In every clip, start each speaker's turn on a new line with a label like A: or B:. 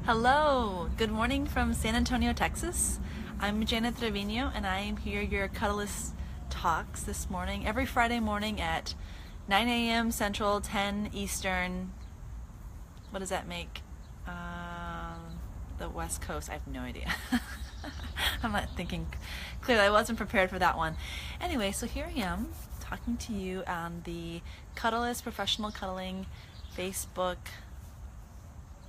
A: Hello, good morning from San Antonio, Texas. I'm Janet Trevino and I am here your Cuddlist talks this morning, every Friday morning at 9 a.m. Central, 10 Eastern. What does that make? The West Coast, I have no idea. I'm not thinking clearly, I wasn't prepared for that one. Anyway, so here I am talking to you on the Cuddlist Professional Cuddling Facebook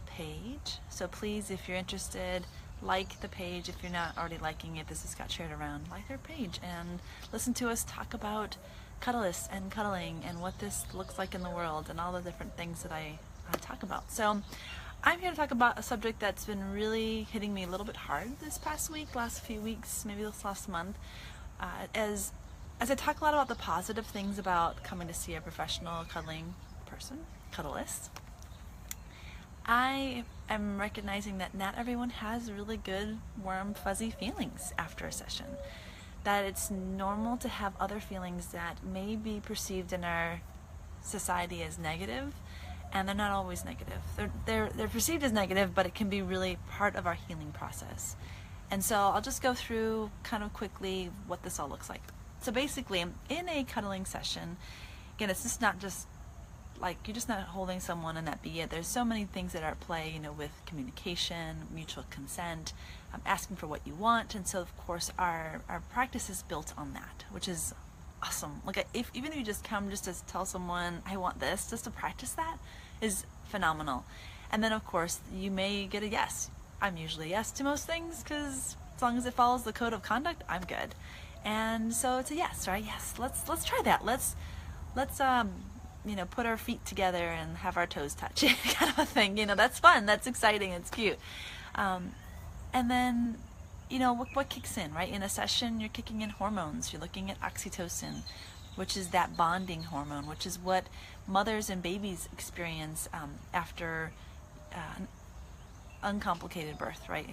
A: page. So please, if you're interested, like the page. If you're not already liking it, this has got shared around, like our page and listen to us talk about Cuddlist and cuddling and what this looks like in the world and all the different things that I talk about. So I'm here to talk about a subject that's been really hitting me a little bit hard this past week, last few weeks, maybe this last month, as I talk a lot about the positive things about coming to see a professional cuddling person, Cuddlist. I am recognizing that not everyone has really good, warm, fuzzy feelings after a session. That it's normal to have other feelings that may be perceived in our society as negative, and they're not always negative. They're perceived as negative, but it can be really part of our healing process. And so I'll just go through kind of quickly what this all looks like. So basically, in a cuddling session, again, it's just not just like you're just not holding someone and that be it. There's so many things that are at play, with communication, mutual consent, asking for what you want, and so of course our practice is built on that, which is awesome. Like even if you just come just to tell someone I want this, just to practice that is phenomenal. And then of course you may get a yes. I'm usually a yes to most things because as long as it follows the code of conduct, I'm good. And so it's a yes, right? Yes, let's try that. Let's put our feet together and have our toes touch, kind of a thing. That's fun, that's exciting, it's cute. And then, what kicks in, right? In a session, you're kicking in hormones. You're looking at oxytocin, which is that bonding hormone, which is what mothers and babies experience after uncomplicated birth, right?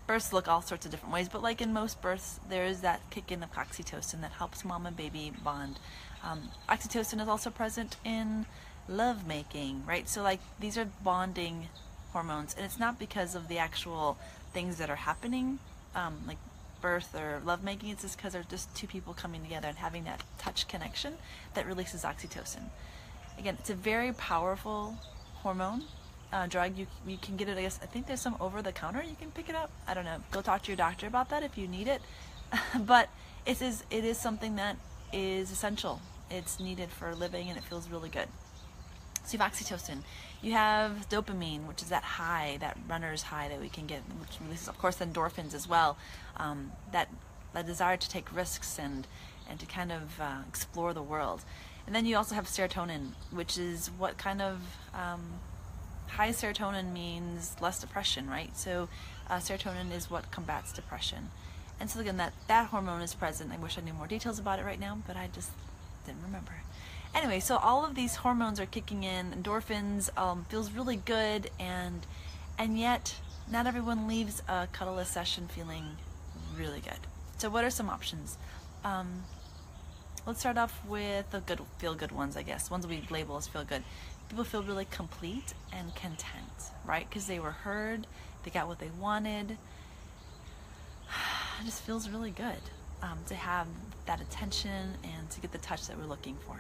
A: Births look all sorts of different ways, but like in most births, there is that kick in of oxytocin that helps mom and baby bond. Oxytocin is also present in love making, right? So like these are bonding hormones, and it's not because of the actual things that are happening, like birth or love making. It's just because they're just two people coming together and having that touch connection that releases oxytocin. Again, it's a very powerful hormone. Drug. You can get it, I think there's some over the counter, you can pick it up. I don't know, go talk to your doctor about that if you need it. But it is something that is essential. It's needed for living, and it feels really good. So you have oxytocin, you have dopamine, which is that high, that runner's high that we can get, which releases of course endorphins as well, that desire to take risks and to kind of explore the world. And then you also have serotonin, which is what kind of high serotonin means less depression, right? So serotonin is what combats depression. And so again, that hormone is present. I wish I knew more details about it right now, but I just didn't remember. Anyway, so all of these hormones are kicking in, endorphins, feels really good, and yet not everyone leaves a Cuddlist session feeling really good. So what are some options? Let's start off with the good, feel-good ones, I guess. Ones we label as feel-good. People feel really complete and content, right? Because they were heard, they got what they wanted. It just feels really good to have that attention and to get the touch that we're looking for.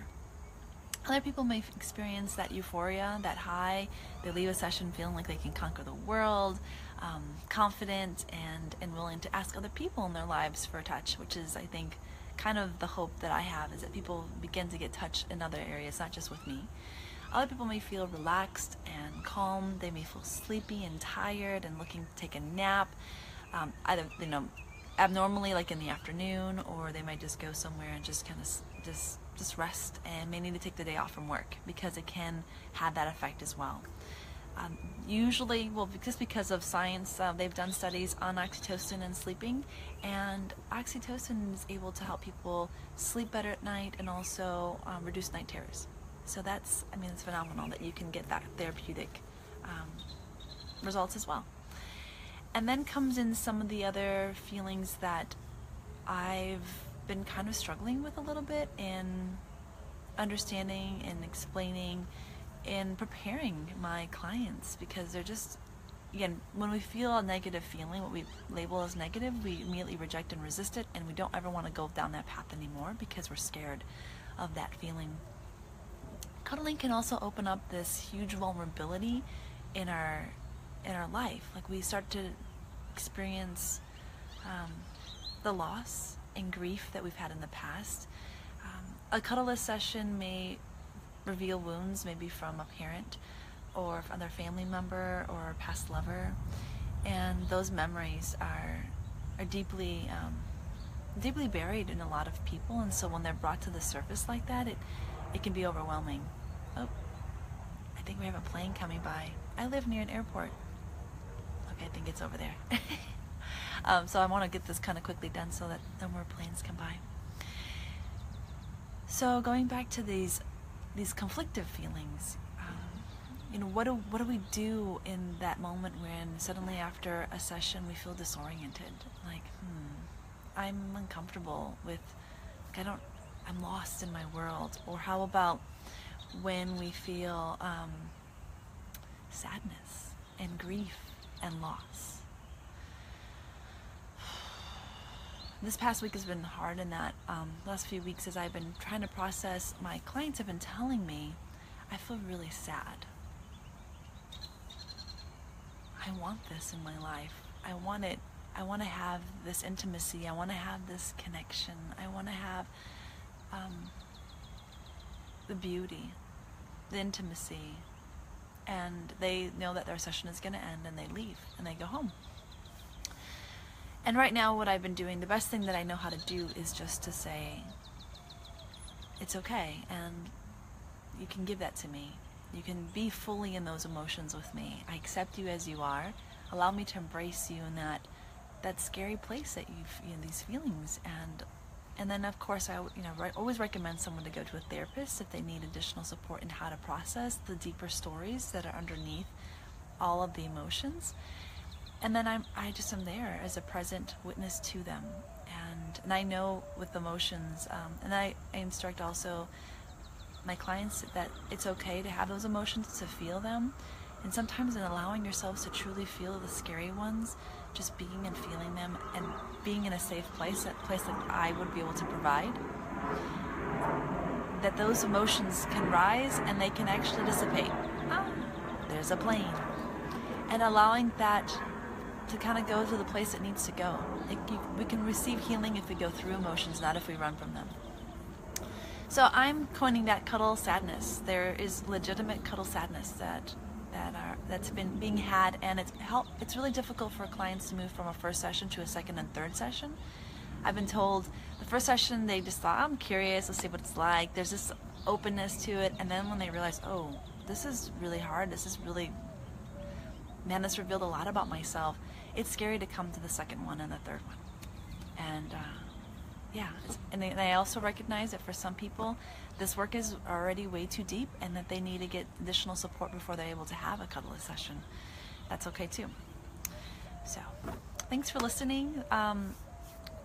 A: Other people may experience that euphoria, that high. They leave a session feeling like they can conquer the world, confident and willing to ask other people in their lives for a touch, which is, I think, kind of the hope that I have, is that people begin to get touch in other areas, not just with me. Other people may feel relaxed and calm. They may feel sleepy and tired and looking to take a nap, either abnormally, like in the afternoon, or they might just go somewhere and just kind of just rest, and may need to take the day off from work because it can have that effect as well. Usually, just because of science, they've done studies on oxytocin and sleeping, and oxytocin is able to help people sleep better at night and also reduce night terrors. So it's phenomenal that you can get that therapeutic results as well. And then comes in some of the other feelings that I've been kind of struggling with a little bit in understanding and explaining and preparing my clients, because they're just, again, when we feel a negative feeling, what we label as negative, we immediately reject and resist it, and we don't ever want to go down that path anymore because we're scared of that feeling. Cuddling can also open up this huge vulnerability in our life. Like, we start to experience the loss and grief that we've had in the past. A Cuddlist session may reveal wounds, maybe from a parent or another family member or a past lover, and those memories are deeply deeply buried in a lot of people, and so when they're brought to the surface like that, it can be overwhelming. Oh, I think we have a plane coming by. I live near an airport. Okay, I think it's over there. So I want to get this kind of quickly done so that no more planes come by. So going back to these conflictive feelings, what do we do in that moment when suddenly after a session we feel disoriented? Like, I'm uncomfortable with, I'm lost in my world. Or how about when we feel sadness and grief and loss? This past week has been hard in that last few weeks, as I've been trying to process, my clients have been telling me, I feel really sad. I want this in my life. I want it. I want to have this intimacy. I want to have this connection. I want to have the beauty, the intimacy. And they know that their session is going to end, and they leave and they go home. And right now, what I've been doing, the best thing that I know how to do is just to say, it's okay, and you can give that to me. You can be fully in those emotions with me. I accept you as you are. Allow me to embrace you in that scary place that these feelings. And then, of course, I always recommend someone to go to a therapist if they need additional support in how to process the deeper stories that are underneath all of the emotions. And then I just am there as a present witness to them. And I know with emotions, and I instruct also my clients that it's okay to have those emotions, to feel them. And sometimes in allowing yourselves to truly feel the scary ones, just being and feeling them and being in a safe place, a place that I would be able to provide, that those emotions can rise and they can actually dissipate. There's a plane. And allowing that to kind of go to the place it needs to go. We can receive healing if we go through emotions, not if we run from them. So I'm coining that cuddle sadness. There is legitimate cuddle sadness that's been being had, and it's really difficult for clients to move from a first session to a second and third session. I've been told the first session they just thought, I'm curious, let's see what it's like. There's this openness to it, and then when they realize, oh, this is really hard, this revealed a lot about myself, it's scary to come to the second one and the third one. And and I also recognize that for some people, this work is already way too deep and that they need to get additional support before they're able to have a Cuddlist session. That's okay too. So, thanks for listening.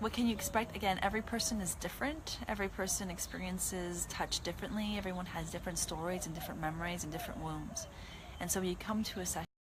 A: What can you expect? Again, every person is different. Every person experiences touch differently. Everyone has different stories and different memories and different wounds. And so when you come to a session,